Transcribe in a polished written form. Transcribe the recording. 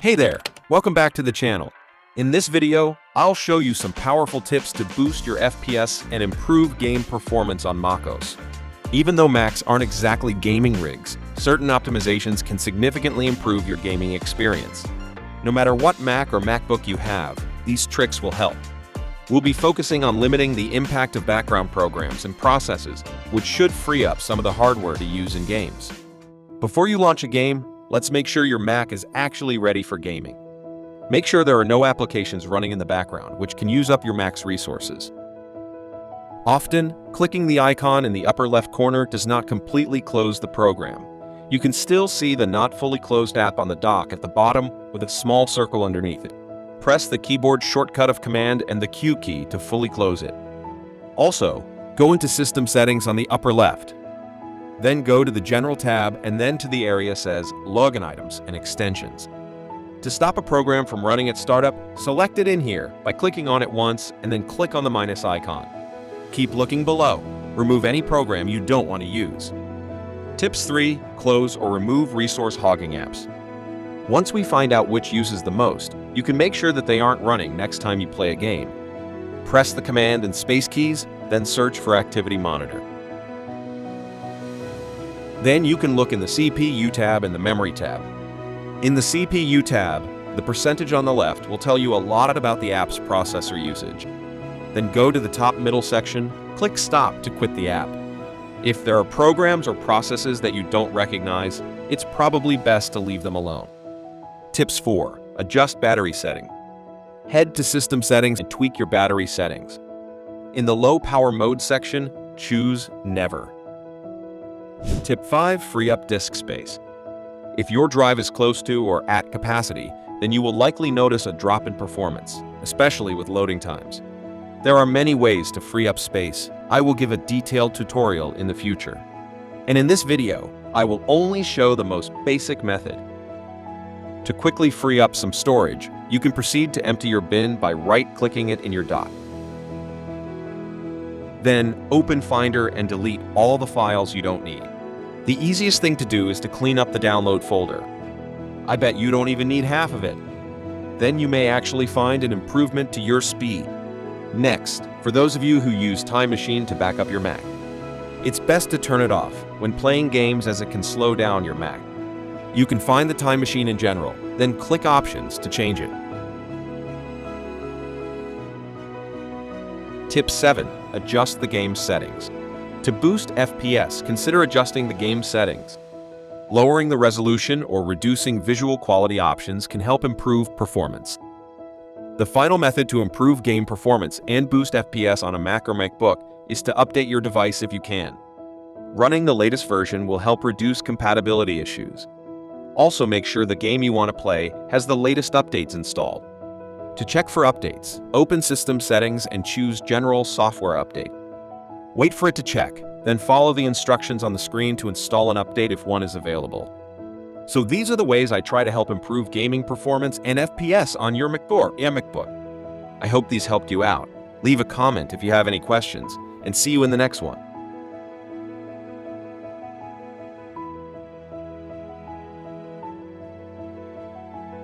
Hey there, welcome back to the channel. In this video, I'll show you some powerful tips to boost your FPS and improve game performance on macOS. Even though Macs aren't exactly gaming rigs, certain optimizations can significantly improve your gaming experience. No matter what Mac or MacBook you have, these tricks will help. We'll be focusing on limiting the impact of background programs and processes, which should free up some of the hardware to use in games. Before you launch a game, let's make sure your Mac is actually ready for gaming. Make sure there are no applications running in the background, which can use up your Mac's resources. Often, clicking the icon in the upper left corner does not completely close the program. You can still see the not fully closed app on the dock at the bottom with a small circle underneath it. Press the keyboard shortcut of Command and the Q key to fully close it. Also, go into System Settings on the upper left. Then go to the General tab and then to the area says Login Items and Extensions. To stop a program from running at startup, select it in here by clicking on it once and then click on the minus icon. Keep looking below. Remove any program you don't want to use. Tips 3. Close or remove resource hogging apps. Once we find out which uses the most, you can make sure that they aren't running next time you play a game. Press the Command and Space keys, then search for Activity Monitor. Then you can look in the CPU tab and the Memory tab. In the CPU tab, the percentage on the left will tell you a lot about the app's processor usage. Then go to the top middle section, click Stop to quit the app. If there are programs or processes that you don't recognize, it's probably best to leave them alone. Tips 4. Adjust battery setting. Head to System Settings and tweak your battery settings. In the Low Power Mode section, choose Never. Tip 5. Free up disk space. If your drive is close to or at capacity, then you will likely notice a drop in performance, especially with loading times. There are many ways to free up space. I will give a detailed tutorial in the future. And in this video, I will only show the most basic method. To quickly free up some storage, you can proceed to empty your bin by right-clicking it in your dock. Then, open Finder and delete all the files you don't need. The easiest thing to do is to clean up the download folder. I bet you don't even need half of it. Then you may actually find an improvement to your speed. Next, for those of you who use Time Machine to back up your Mac, it's best to turn it off when playing games as it can slow down your Mac. You can find the Time Machine in General, then click Options to change it. Tip 7. Adjust the game settings. To boost FPS, consider adjusting the game settings. Lowering the resolution or reducing visual quality options can help improve performance. The final method to improve game performance and boost FPS on a Mac or MacBook is to update your device if you can. Running the latest version will help reduce compatibility issues. Also, make sure the game you want to play has the latest updates installed. To check for updates, open System Settings and choose General Software Update. Wait for it to check, then follow the instructions on the screen to install an update if one is available. So these are the ways I try to help improve gaming performance and FPS on your MacBook. I hope these helped you out. Leave a comment if you have any questions, and see you in the next one.